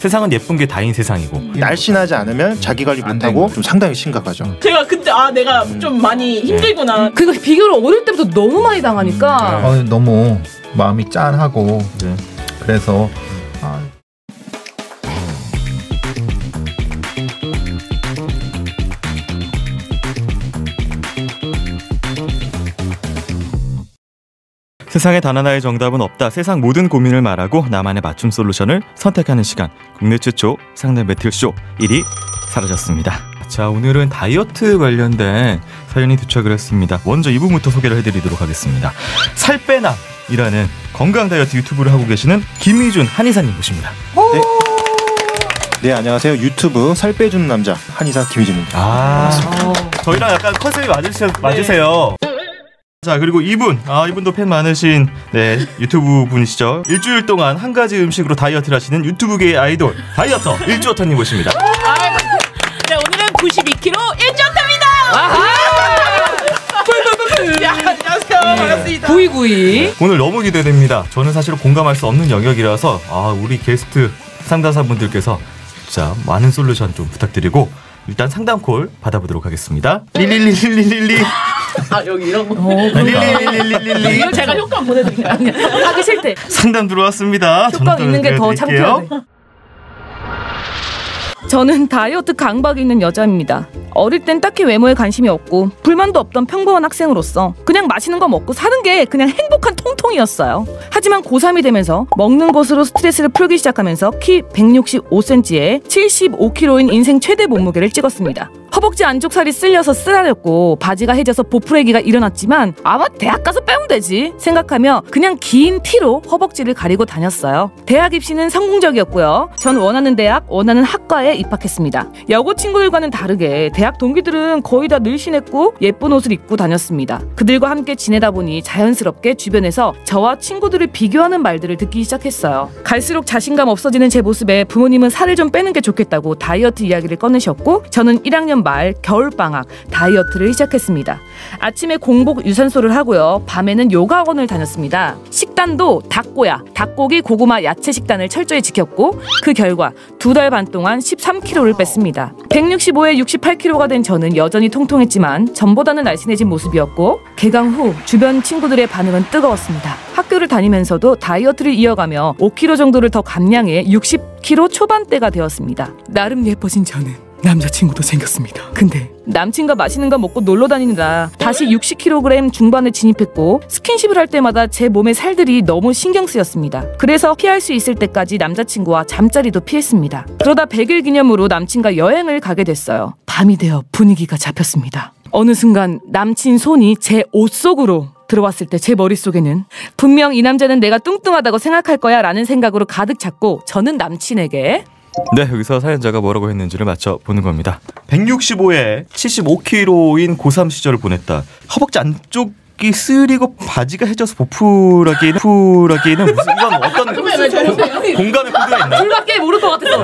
세상은 예쁜 게 다인 세상이고 날씬하지 않으면 자기 관리 못하고 좀 상당히 심각하죠. 제가 그때 내가 좀 많이 힘들구나. 그거 비교를 어릴 때부터 너무 많이 당하니까 너무 마음이 짠하고 그래서 세상에 단 하나의 정답은 없다. 세상 모든 고민을 말하고 나만의 맞춤 솔루션을 선택하는 시간. 국내 최초 상담 배틀쇼 1위 사라졌습니다. 자, 오늘은 다이어트 관련된 사연이 도착을 했습니다. 먼저 이분부터 소개를 해드리도록 하겠습니다. 살빼남이라는 건강 다이어트 유튜브를 하고 계시는 김희준 한의사님 모십니다. 네, 안녕하세요. 유튜브 살 빼주는 남자 한의사 김희준입니다. 저희랑 약간 컨셉이 맞으세요. 자, 그리고 이분도 팬 많으신 유튜브 분이시죠. 일주일 동안 한 가지 음식으로 다이어트를 하시는 유튜브계의 아이돌 다이어터 일주어터님 모십니다. 네, 오늘은 92kg 일주어터입니다. 안녕하세요. 반갑습니다. 구이구이. 오늘 너무 기대됩니다. 저는 사실 공감할 수 없는 영역이라서 우리 게스트 상담사분들께서 진짜 많은 솔루션 좀 부탁드리고 일단 상담콜 받아보도록 하겠습니다. 릴릴릴릴릴리. 여기 이런 거. 릴릴릴릴릴리. 이거 제가 효과 보내드릴게요. 하기 싫대. 상담 들어왔습니다. 효과 있는 게 더 창피하네. 저는 다이어트 강박이 있는 여자입니다. 어릴 땐 딱히 외모에 관심이 없고 불만도 없던 평범한 학생으로서 그냥 맛있는 거 먹고 사는 게 그냥 행복한 통통이었어요. 하지만 고3이 되면서 먹는 것으로 스트레스를 풀기 시작하면서 키 165cm에 75kg인 인생 최대 몸무게를 찍었습니다. 허벅지 안쪽 살이 쓸려서 쓰라렸고 바지가 해져서 보풀애기가 일어났지만 아마 대학 가서 빼면 되지 생각하며 그냥 긴 티로 허벅지를 가리고 다녔어요. 대학 입시는 성공적이었고요. 전 원하는 대학, 원하는 학과에 입학했습니다. 여고 친구들과는 다르게 대학 동기들은 거의 다 늘씬했고 예쁜 옷을 입고 다녔습니다. 그들과 함께 지내다 보니 자연스럽게 주변에서 저와 친구들을 비교하는 말들을 듣기 시작했어요. 갈수록 자신감 없어지는 제 모습에 부모님은 살을 좀 빼는 게 좋겠다고 다이어트 이야기를 꺼내셨고 저는 1학년 말 겨울방학 다이어트를 시작했습니다. 아침에 공복 유산소를 하고요. 밤에는 요가원을 다녔습니다. 식단도 닭고야, 닭고기, 고구마, 야채 식단을 철저히 지켰고 그 결과 2달 반 동안 13kg를 뺐습니다. 165에 68kg가 된 저는 여전히 통통했지만 전보다는 날씬해진 모습이었고 개강 후 주변 친구들의 반응은 뜨거웠습니다. 학교를 다니면서도 다이어트를 이어가며 5kg 정도를 더 감량해 60kg 초반대가 되었습니다. 나름 예뻐진 저는 남자친구도 생겼습니다. 근데 남친과 맛있는 거 먹고 놀러 다니느라 다시 60kg 중반에 진입했고 스킨십을 할 때마다 제 몸의 살들이 너무 신경 쓰였습니다. 그래서 피할 수 있을 때까지 남자친구와 잠자리도 피했습니다. 그러다 100일 기념으로 남친과 여행을 가게 됐어요. 밤이 되어 분위기가 잡혔습니다. 어느 순간 남친 손이 제 옷 속으로 들어왔을 때 제 머릿속에는 분명 이 남자는 내가 뚱뚱하다고 생각할 거야 라는 생각으로 가득 찼고 저는 남친에게 여기서 사연자가 뭐라고 했는지를 맞춰보는 겁니다. 165에 75kg인 고3 시절을 보냈다. 허벅지 안쪽이 쓰리고 바지가 해져서 보풀하기는 무슨 이건 어떤 공감의 코드가 있나요? 둘밖에 모를 것 같아서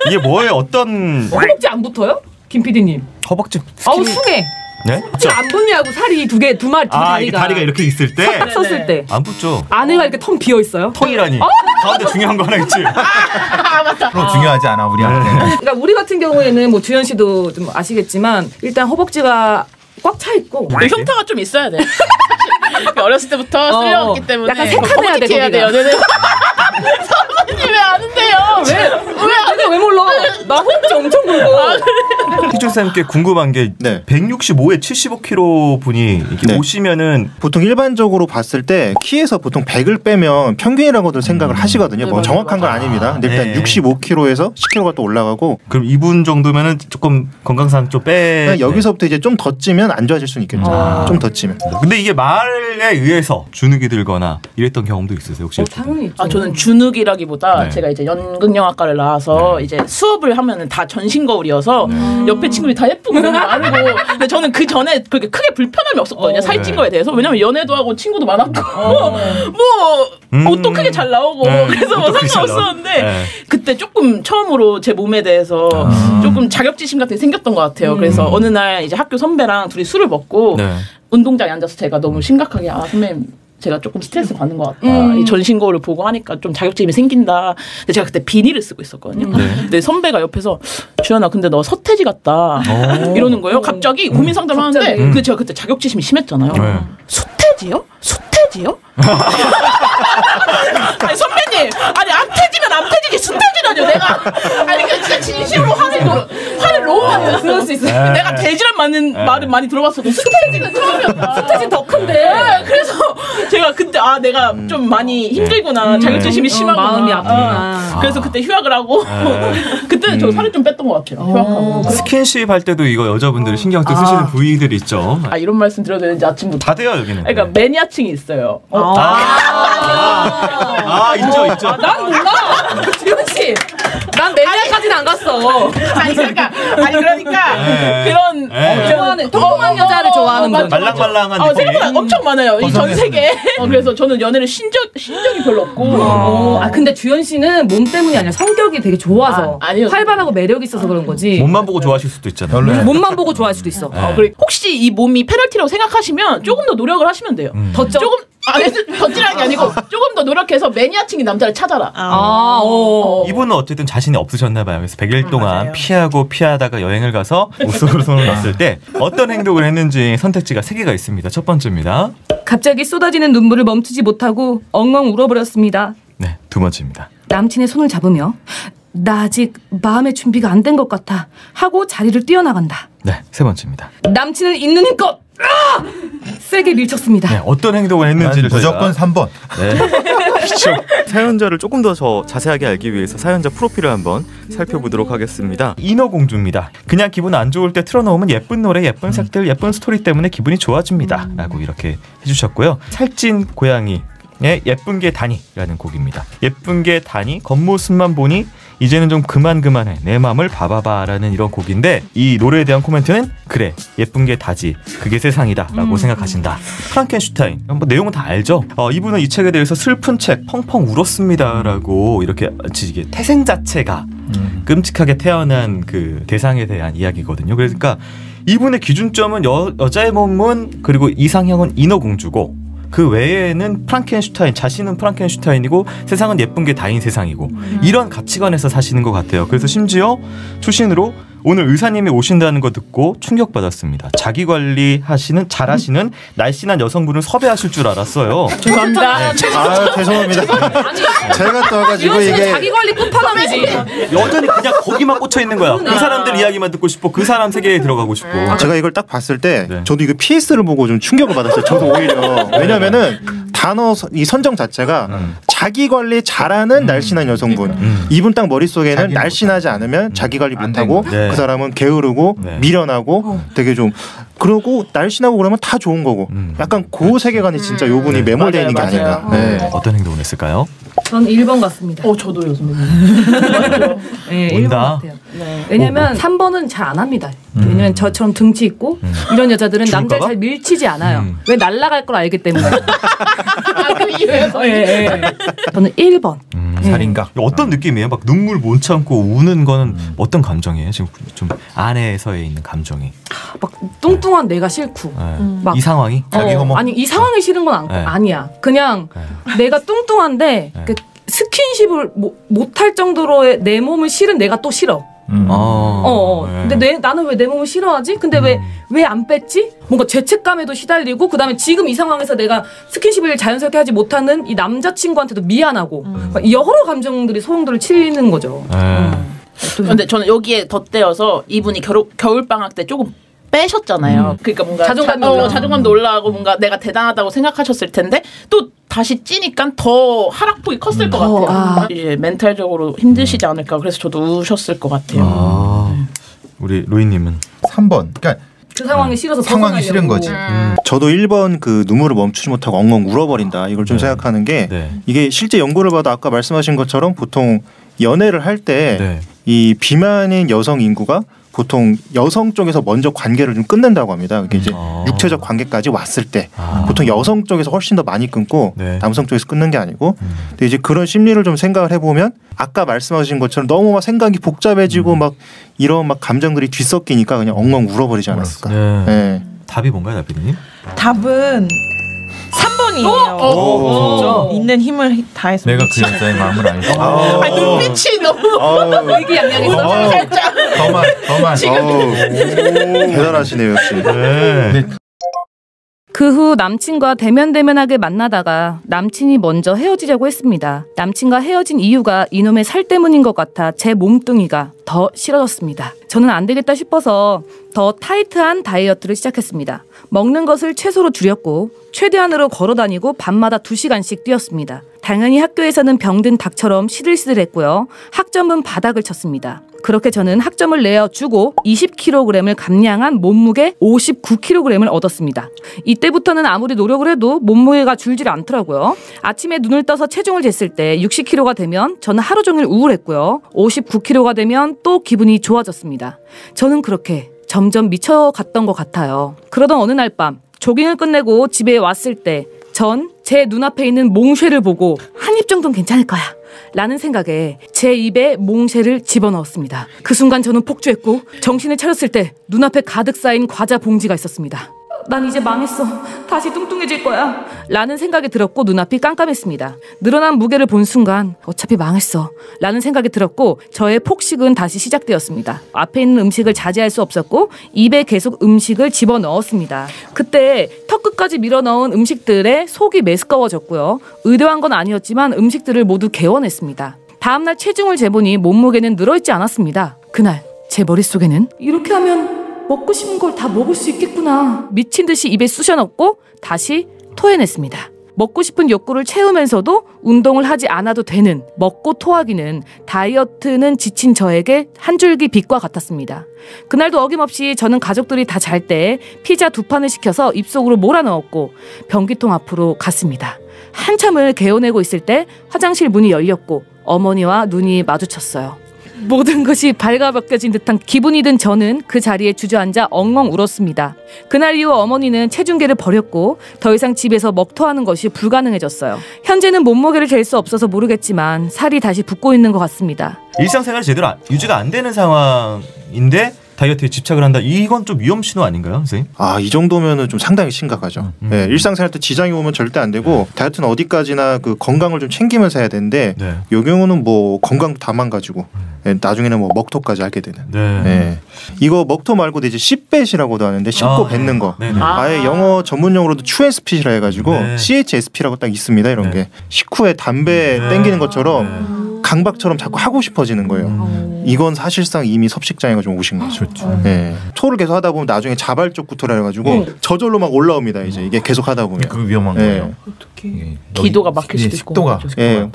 이게 뭐예요? 어떤 허벅지 안 붙어요? 김 PD님 허벅지 아우 숭해. 네? 안 붙냐고 살이 두 마리 다리가 이렇게 있을 때 딱 섰을 때 안 붙죠. 안에가 이렇게 텅 비어 있어요. 텅이라니. 가운데 중요한 거 하나 있지. 맞다. 중요하지 않아 우리한테. 그러니까 우리 같은 경우에는 뭐 주현 씨도 좀 아시겠지만 일단 허벅지가 꽉 차 있고 흉터가 좀 있어야 돼. 어렸을 때부터 쓸려왔기 때문에 약간 색한해야 돼. 해야 돼요. 선생님 왜 아는데요? 왜 몰라? 나 허벅지 엄청 굵어. 희준쌤께 궁금한 게 165에 75kg 분이 이렇게 오시면은 보통 일반적으로 봤을 때 키에서 보통 100을 빼면 평균이라고들 생각을 하시거든요. 뭐 정확한 건 아닙니다. 근데 일단 65kg에서 10kg가 또 올라가고 그럼 이분 정도면은 조금 건강상 좀 여기서부터 이제 좀 더 찌면 안 좋아질 수는 있겠죠. 좀 더 찌면. 근데 이게 말에 의해서 주눅이 들거나 이랬던 경험도 있으세요 혹시? 당연히 있죠. 저는 주눅이라기보다 제가 이제 연극영화과를 나와서 이제 수업을 하면은 다 전신 거울이어서 옆에 친구들이 다 예쁘고 너무 많고 근데 저는 그 전에 그렇게 크게 불편함이 없었거든요. 살찐 거에 대해서. 왜냐면 연애도 하고 친구도 많았고 뭐 옷도 크게 잘 나오고 그래서 뭐 상관없었는데 그때 조금 처음으로 제 몸에 대해서 조금 자격지심 같은 게 생겼던 것 같아요. 그래서 어느 날 이제 학교 선배랑 둘이 술을 먹고 운동장에 앉아서 제가 너무 심각하게 선배님 제가 조금 스트레스 받는 것 같다. 이 전신 거울을 보고 하니까 좀 자격지심이 생긴다. 근데 제가 그때 비니를 쓰고 있었거든요. 근데 선배가 옆에서 주연아 근데 너 서태지 같다 이러는 거예요. 갑자기 고민 상담을 하는데 근데 제가 그때 자격지심이 심했잖아요. 수태지요? 수태지요? 아니 선배님, 아니 암태지면 암태지지 수태지라뇨 내가. 아니 그 진짜 진심으로 화를 너무 많이 냈어요. 그럴 수 있어요. 내가 돼지란 말은 많이 들어봤어도 수태지는 처음이었다. 수태지 더 큰데. 네, 그래서 제가 그때 내가 좀 많이 힘들구나. 자격지심이 심하구나. 마음이 아프구나. 그래서 그때 휴학을 하고 그때 저 살을 좀 뺐던 것 같아요. 휴학하고. 스킨십 할 때도 이거 여자분들이 신경 써 쓰시는 부위들 있죠. 이런 말씀 드려도 되는지 아침부터. 다 돼요 여기는. 그러니까 매니아층이 있어요. 있죠. 난 몰라. 지훈 씨. 난 매니아까지는 안 갔어. 그러니까 그런 좋아하는 통통한 여자를 좋아하는 분. 말랑말랑한 느낌. 생각보다 엄청 많아요. 이 전 세계. 그래서 저는 연애를 신적이 별로 없고. 근데 주연 씨는 몸 때문이 아니라 성격이 되게 좋아서 아니요. 활발하고 매력 있어서 그런 거지. 몸만 보고 좋아하실 수도 있잖아요. 몸만 보고 좋아할 수도 있어. 그리고 혹시 이 몸이 페널티라고 생각하시면 조금 더 노력을 하시면 돼요. 조금 덧질하는 게 아니고 조금 더 노력해서 매니아층인 남자를 찾아라. 이분은 어쨌든 자신이 없으셨나 봐요. 그래서 100일 동안 피하다가 여행을 가서 옷속으로 손을 놨을 때 어떤 행동을 했는지 선택지가 3개가 있습니다. 첫 번째입니다. 갑자기 쏟아지는 눈물을 멈추지 못하고 엉엉 울어버렸습니다. 네, 두 번째입니다. 남친의 손을 잡으며 나 아직 마음의 준비가 안 된 것 같아 하고 자리를 뛰어나간다. 네, 세 번째입니다. 남친을 있는 힘껏 세게 밀쳤습니다. 네, 어떤 행동을 했는지를 무조건 3번. 네. 그렇죠. 사연자를 조금 더 자세하게 알기 위해서 사연자 프로필을 한번 살펴보도록 하겠습니다. 인어공주입니다. 그냥 기분 안 좋을 때 틀어놓으면 예쁜 노래, 예쁜 색들, 예쁜 스토리 때문에 기분이 좋아집니다. 라고 이렇게 해주셨고요. 살찐 고양이 예쁜 게 다니라는 곡입니다. 예쁜 게 다니 겉모습만 보니 이제는 좀 그만해 내 맘을 봐봐라는 이런 곡인데 이 노래에 대한 코멘트는 그래 예쁜 게 다지 그게 세상이다 라고 생각하신다. 프랑켄슈타인 내용은 다 알죠. 이분은 이 책에 대해서 슬픈 책 펑펑 울었습니다 라고 이렇게 태생 자체가 끔찍하게 태어난 그 대상에 대한 이야기거든요. 그러니까 이분의 기준점은 여자의 몸은 그리고 이상형은 인어공주고 그 외에는 프랑켄슈타인, 자신은 프랑켄슈타인이고 세상은 예쁜 게 다인 세상이고 이런 가치관에서 사시는 것 같아요. 그래서 심지어 출신으로 오늘 의사님이 오신다는 거 듣고 충격받았습니다. 자기관리 잘하시는 날씬한 여성분을 섭외하실 줄 알았어요. 죄송합니다. 죄송합니다. 제가 또 와가지고 이게 자기관리 끝판왕이지. 여전히 그냥 거기만 꽂혀 있는 거야. 그 사람들 이야기만 듣고 싶고 그 사람 세계에 들어가고 싶고. 제가 이걸 딱 봤을 때 저도 이거 PS를 보고 좀 충격을 받았어요. 저도 오히려. 왜냐면은 단어 이 선정 자체가 자기관리 잘하는 날씬한 여성분. 이분 딱 머릿속에는 날씬하지 않으면 자기관리 못하고 그 사람은 게으르고 미련하고 되게 좀 그러고 날씬하고 그러면 다 좋은 거고 약간 그 세계관이 진짜 요분이 매몰되어 있는 게 아닌가. 어떤 행동을 했을까요? 전 1번 같습니다. 저도요 선배님. 네, 1번 같아요. 왜냐면 3번은 잘 안 합니다. 왜냐면 저처럼 등치 있고 이런 여자들은 남자를 잘 밀치지 않아요. 왜 날아갈 걸 알기 때문에. 그 이유에서. 저는 1번. 살인각. 어떤 느낌이에요? 막 눈물 못 참고 우는 거는 어떤 감정이에요? 지금 좀 안에서에 있는 감정이. 막 뚱뚱한 내가 싫고. 막 이 상황이? 자기 혐오? 아니 이 상황이 싫은 건 아니야. 그냥 내가 뚱뚱한데 그 스킨십을 못할 정도로의 내 몸을 싫은 내가 또 싫어. 근데 나는 왜 내 몸을 싫어하지? 근데 왜 안 뺐지? 뭔가 죄책감에도 시달리고 그다음에 지금 이 상황에서 내가 스킨십을 자연스럽게 하지 못하는 이 남자친구한테도 미안하고 여러 감정들이 소용돌이를 치는 거죠. 근데 저는 여기에 덧대어서 이분이 겨울방학 때 조금 빼셨잖아요. 그러니까 뭔가 자존감도 올라가고 뭔가 내가 대단하다고 생각하셨을 텐데 또 다시 찌니까 더 하락폭이 컸을 것 같아요. 이제 멘탈적으로 힘드시지 않을까. 그래서 저도 우셨을 것 같아요. 우리 로이님은 3번. 그러니까 그 상황이 싫어서 상황이 싫은 거지. 저도 1번 그 눈물을 멈추지 못하고 엉엉 울어버린다. 이걸 좀 생각하는 게 이게 실제 연구를 봐도 아까 말씀하신 것처럼 보통 연애를 할 때 이 비만인 여성 인구가 보통 여성 쪽에서 먼저 관계를 좀 끊는다고 합니다. 이게 이제 육체적 관계까지 왔을 때 보통 여성 쪽에서 훨씬 더 많이 끊고 남성 쪽에서 끊는 게 아니고 근데 이제 그런 심리를 좀 생각을 해보면 아까 말씀하신 것처럼 너무 막 생각이 복잡해지고 막 이런 막 감정들이 뒤섞이니까 그냥 엉엉 울어버리지 않았을까. 답이 뭔가요, 나비님? 답은 3번이에요. 있는 힘을 다해서 내가 그 여자의 마음을 알고. 눈빛이 너무 의기양양해서 살짝 더만. 대단하시네요, 역시. 네. 그 후 남친과 대면대면하게 만나다가 남친이 먼저 헤어지자고 했습니다. 남친과 헤어진 이유가 이놈의 살 때문인 것 같아 제 몸뚱이가 더 싫어졌습니다. 저는 안 되겠다 싶어서 더 타이트한 다이어트를 시작했습니다. 먹는 것을 최소로 줄였고 최대한으로 걸어다니고 밤마다 2시간씩 뛰었습니다. 당연히 학교에서는 병든 닭처럼 시들시들했고요. 학점은 바닥을 쳤습니다. 그렇게 저는 학점을 내어주고 20kg을 감량한 몸무게 59kg을 얻었습니다. 이때부터는 아무리 노력을 해도 몸무게가 줄질 않더라고요. 아침에 눈을 떠서 체중을 쟀을 때 60kg가 되면 저는 하루 종일 우울했고요. 59kg가 되면 또 기분이 좋아졌습니다. 저는 그렇게 점점 미쳐갔던 것 같아요. 그러던 어느 날 밤 조깅을 끝내고 집에 왔을 때 전 제 눈앞에 있는 몽쉐를 보고 한 입 정도는 괜찮을 거야 라는 생각에 제 입에 몽쉐를 집어넣었습니다. 그 순간 저는 폭주했고 정신을 차렸을 때 눈앞에 가득 쌓인 과자 봉지가 있었습니다. 난 이제 망했어. 다시 뚱뚱해질 거야 라는 생각이 들었고 눈앞이 깜깜했습니다. 늘어난 무게를 본 순간 어차피 망했어 라는 생각이 들었고 저의 폭식은 다시 시작되었습니다. 앞에 있는 음식을 자제할 수 없었고 입에 계속 음식을 집어넣었습니다. 그때 턱끝까지 밀어넣은 음식들에 속이 메스꺼워졌고요. 의도한 건 아니었지만 음식들을 모두 개워냈습니다. 다음날 체중을 재보니 몸무게는 늘어있지 않았습니다. 그날 제 머릿속에는 이렇게 하면 먹고 싶은 걸 다 먹을 수 있겠구나. 미친 듯이 입에 쑤셔 넣고 다시 토해냈습니다. 먹고 싶은 욕구를 채우면서도 운동을 하지 않아도 되는 먹고 토하기는 다이어트는 지친 저에게 한 줄기 빛과 같았습니다. 그날도 어김없이 저는 가족들이 다 잘 때 피자 2판을 시켜서 입속으로 몰아넣었고 변기통 앞으로 갔습니다. 한참을 개어내고 있을 때 화장실 문이 열렸고 어머니와 눈이 마주쳤어요. 모든 것이 발가벗겨진 듯한 기분이 든 저는 그 자리에 주저앉아 엉엉 울었습니다. 그날 이후 어머니는 체중계를 버렸고 더 이상 집에서 먹토하는 것이 불가능해졌어요. 현재는 몸무게를 잴 수 없어서 모르겠지만 살이 다시 붙고 있는 것 같습니다. 일상생활이 제대로 유지가 안 되는 상황인데 다이어트에 집착을 한다. 이건 좀 위험 신호 아닌가요, 선생님? 이 정도면은 좀 상당히 심각하죠. 네, 일상생활 때 지장이 오면 절대 안 되고 다이어트는 어디까지나 그 건강을 좀 챙기면서 해야 되는데 이 경우는 뭐 건강 다 망가지고 나중에는 뭐 먹토까지 하게 되는. 네. 이거 먹토 말고도 이제 씹뱃이라고도 하는데 씹고 뱉는 거. 아예 영어 전문용어로도 추에스핏이라 해가지고 CHSP라고 딱 있습니다. 이런 게 식후에 담배 땡기는 것처럼. 강박처럼 자꾸 하고 싶어지는 거예요. 이건 사실상 이미 섭식장애가 좀 오신 거죠. 네. 토를 계속 하다 보면 나중에 자발적 구토라 해가지고 저절로 막 올라옵니다. 이제 이게 계속 하다 보면. 그 위험한 거예요. 어떻게? 기도가 막힐 수도 있고. 식도가.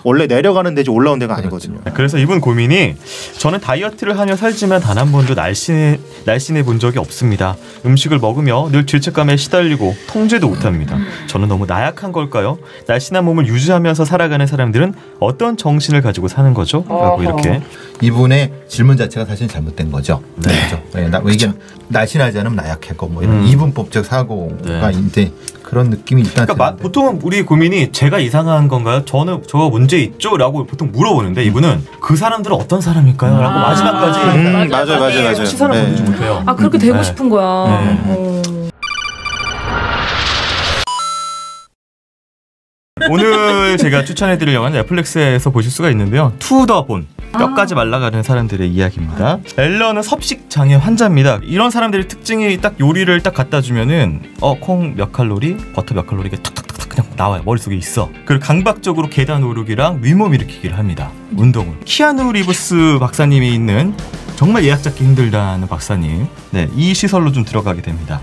원래 내려가는 데지 올라온 데가 아니거든요. 그래서 이분 고민이 저는 다이어트를 하며 살지만 단 한 번도 날씬해 본 적이 없습니다. 음식을 먹으며 늘 죄책감에 시달리고 통제도 못합니다. 저는 너무 나약한 걸까요? 날씬한 몸을 유지하면서 살아가는 사람들은 어떤 정신을 가지고 사는 거죠? 라고 이렇게. 이분의 질문 자체가 사실 잘못된 거죠. 그렇죠. 이게 날씬하지 않으면 나약하고 뭐 이런 이분법적 사고가 있는데 그런 느낌이 일단. 그러니까 보통은 우리 고민이 제가 이상한 건가요? 저가 문제 있죠? 라고 보통 물어보는데 이분은 그 사람들은 어떤 사람일까요? 라고 마지막까지 맞아요. 시선을 보내지 못해요. 그렇게 되고 싶은 거야. 오늘 제가 추천해드릴 영화는 넷플릭스에서 보실 수가 있는데요. 투 더 본, 뼈까지 말라가는 사람들의 이야기입니다. 앨런은 섭식장애 환자입니다. 이런 사람들의 특징이 딱 요리를 딱 갖다 주면은 콩 몇 칼로리, 버터 몇 칼로리 이게 툭툭툭 그냥 나와요. 머릿속에 있어. 그리고 강박적으로 계단 오르기랑 윗몸 일으키기를 합니다. 운동을. 키아누 리브스 박사님이 있는 정말 예약 잡기 힘들다는 박사님. 이 시설로 좀 들어가게 됩니다.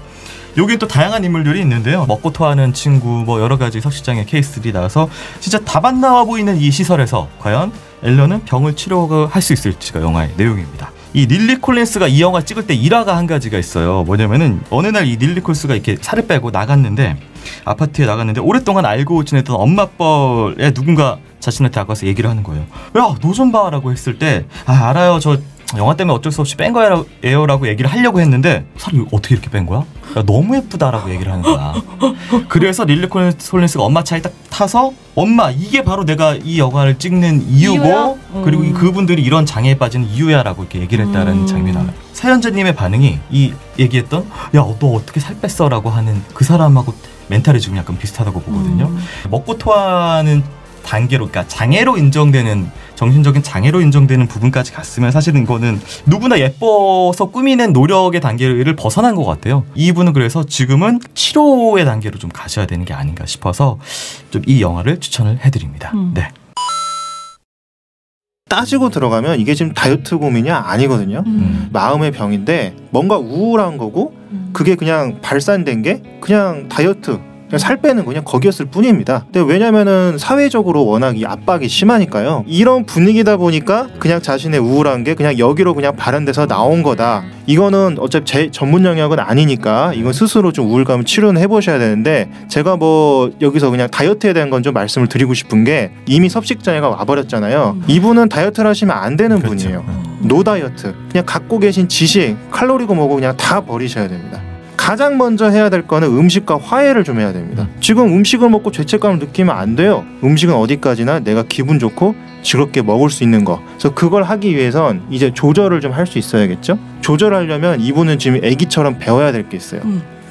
여기 또 다양한 인물들이 있는데요. 먹고 토하는 친구, 뭐 여러 가지 섭식장애 케이스들이 나와서 진짜 답 안 나와 보이는 이 시설에서 과연 앨런은 병을 치료할 수 있을지가 영화의 내용입니다. 이 릴리 콜린스가 이 영화 찍을 때 일화가 한 가지가 있어요. 뭐냐면은 어느 날 이 릴리 콜린스가 이렇게 살을 빼고 나갔는데 아파트에 나갔는데 오랫동안 알고 지냈던 엄마뻘에 누군가 자신한테 다가와서 얘기를 하는 거예요. 야, 너 좀 봐라고 했을 때 알아요. 저 영화 때문에 어쩔 수 없이 뺀 거예요 라고 얘기를 하려고 했는데 살이 어떻게 이렇게 뺀 거야? 야, 너무 예쁘다라고 얘기를 하는 거야. 그래서 릴리 콜린스가 엄마 차에 딱 타서 엄마 이게 바로 내가 이 영화를 찍는 이유고 그리고 그분들이 이런 장애에 빠진 이유야 라고 이렇게 얘기를 했다는 장면이 나와요. 사연자님의 반응이 이 얘기했던 야, 너 어떻게 살 뺐어? 라고 하는 그 사람하고 멘탈의 지금 약간 비슷하다고 보거든요. 먹고 토하는 단계로, 그러니까 장애로 인정되는, 정신적인 장애로 인정되는 부분까지 갔으면 사실은 이거는 누구나 예뻐서 꾸미는 노력의 단계를 벗어난 것 같아요. 이분은 그래서 지금은 치료의 단계로 좀 가셔야 되는 게 아닌가 싶어서 좀 이 영화를 추천을 해드립니다. 네. 따지고 들어가면 이게 지금 다이어트 고민이 아니거든요. 마음의 병인데 뭔가 우울한 거고 그게 그냥 발산된 게 그냥 다이어트, 살 빼는 그냥 거기였을 뿐입니다. 근데 왜냐면은 사회적으로 워낙 이 압박이 심하니까요. 이런 분위기다 보니까 그냥 자신의 우울한 게 그냥 여기로 그냥 발현돼서 나온 거다. 이거는 어차피 제 전문 영역은 아니니까 이건 스스로 좀 우울감을 치료는 해보셔야 되는데, 제가 뭐 여기서 그냥 다이어트에 대한 건 좀 말씀을 드리고 싶은 게 이미 섭식장애가 와버렸잖아요. 이분은 다이어트를 하시면 안 되는 분이에요. 노 다이어트. 그냥 갖고 계신 지식, 칼로리고 뭐고 그냥 다 버리셔야 됩니다. 가장 먼저 해야 될 거는 음식과 화해를 좀 해야 됩니다. 지금 음식을 먹고 죄책감을 느끼면 안 돼요. 음식은 어디까지나 내가 기분 좋고 즐겁게 먹을 수 있는 거. 그래서 그걸 하기 위해선 이제 조절을 좀 할 수 있어야겠죠. 조절하려면 이분은 지금 애기처럼 배워야 될 게 있어요.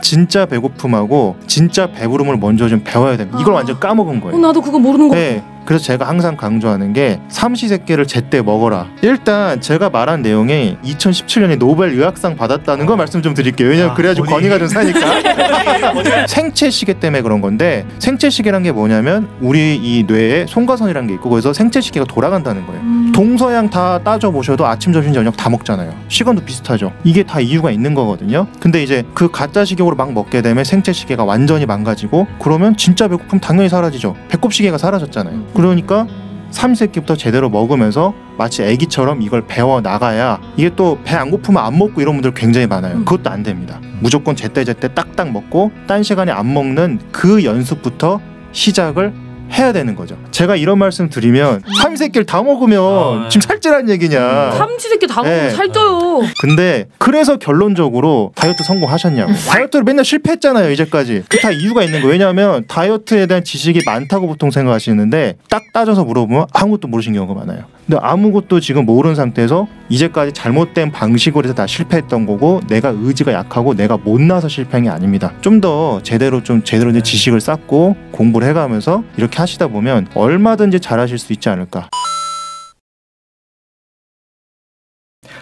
진짜 배고픔하고 진짜 배부름을 먼저 좀 배워야 됩니다. 이걸 완전 까먹은 거예요. 나도 그거 모르는 거. 네. 그래서 제가 항상 강조하는 게 삼시세끼를 제때 먹어라. 일단 제가 말한 내용이 2017년에 노벨 의학상 받았다는 거 말씀 좀 드릴게요. 왜냐면 그래야지 권위가 좀 사니까. 생체시계 때문에 그런 건데, 생체시계란 게 뭐냐면 우리 이 뇌에 송가선이라는 게 있고 거기서 생체시계가 돌아간다는 거예요. 동서양 다 따져보셔도 아침 점심 저녁 다 먹잖아요. 시간도 비슷하죠. 이게 다 이유가 있는 거거든요. 근데 이제 그 가짜 시계로 막 먹게 되면 생체시계가 완전히 망가지고 그러면 진짜 배고픔 당연히 사라지죠. 배꼽시계가 사라졌잖아요. 그러니까 삼시세끼부터 제대로 먹으면서 마치 애기처럼 이걸 배워 나가야, 이게 또 배 안 고프면 안 먹고 이런 분들 굉장히 많아요. 그것도 안 됩니다. 무조건 제때제때 딱딱 먹고 딴 시간에 안 먹는 그 연습부터 시작을 해야 되는 거죠. 제가 이런 말씀 드리면 삼시세끼를 다 먹으면 지금 살찌라는 얘기냐. 삼시세끼 다 먹으면 살쪄요. 근데 그래서 결론적으로 다이어트 성공하셨냐고. 다이어트를 맨날 실패했잖아요 이제까지. 그 다 이유가 있는 거예요. 왜냐하면 다이어트에 대한 지식이 많다고 보통 생각하시는데 딱 따져서 물어보면 아무것도 모르신 경우가 많아요. 근데 아무것도 지금 모르는 상태에서 이제까지 잘못된 방식으로 해서 다 실패했던 거고, 내가 의지가 약하고 내가 못나서 실패한 게 아닙니다. 좀 더 제대로 이제 지식을 쌓고 공부를 해가면서 이렇게 하시다 보면 얼마든지 잘하실 수 있지 않을까.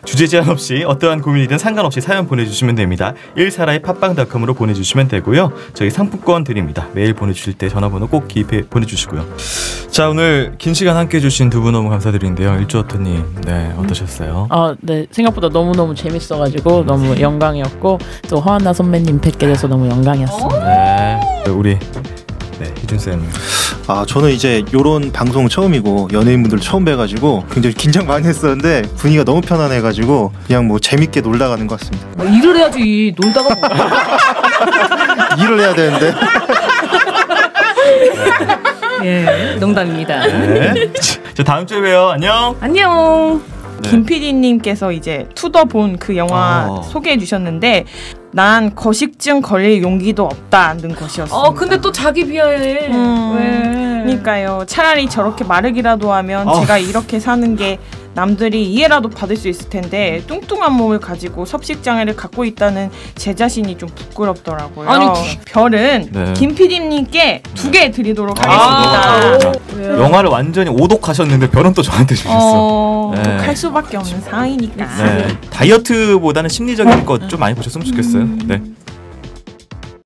주제 제한 없이 어떠한 고민이든 상관없이 사연 보내주시면 됩니다. 1사라의 팟빵닷컴으로 보내주시면 되고요. 저희 상품권 드립니다. 메일 보내주실 때 전화번호 꼭 기입해 보내주시고요. 자, 오늘 긴 시간 함께해 주신 두 분 너무 감사드리는데요. 일주어터님, 네, 어떠셨어요? 네, 생각보다 너무너무 재밌어가지고 너무 영광이었고, 또 허한나 선배님 뵙게 돼서 너무 영광이었습니다. 네, 우리 희준쌤. 저는 이제 요런 방송 처음이고 연예인분들 처음 뵈가지고 굉장히 긴장 많이 했었는데 분위기가 너무 편안해가지고 그냥 뭐 재밌게 놀다 가는 것 같습니다. 일을 해야지. 놀다가 뭐야. 일을 해야 되는데. 예, 농담입니다. 네. 자, 다음 주에 봬요. 안녕. 안녕. 김 PD님께서 이제 투더본 그 영화 소개해 주셨는데, 난 거식증 걸릴 용기도 없다는 것이었습니다. 근데 또 자기 비하해. 왜? 그러니까요. 차라리 저렇게 마르기라도 하면 제가 이렇게 사는 게 남들이 이해라도 받을 수 있을 텐데, 뚱뚱한 몸을 가지고 섭식장애를 갖고 있다는 제 자신이 좀 부끄럽더라고요. 아니, 별은 김 PD님께 2개 드리도록 하겠습니다. 영화를 완전히 오독하셨는데 별은 또 저한테 주셨어. 오독할 수밖에 없는 상황이니까. 다이어트보다는 심리적인 것 좀 많이 보셨으면 좋겠어요. 네.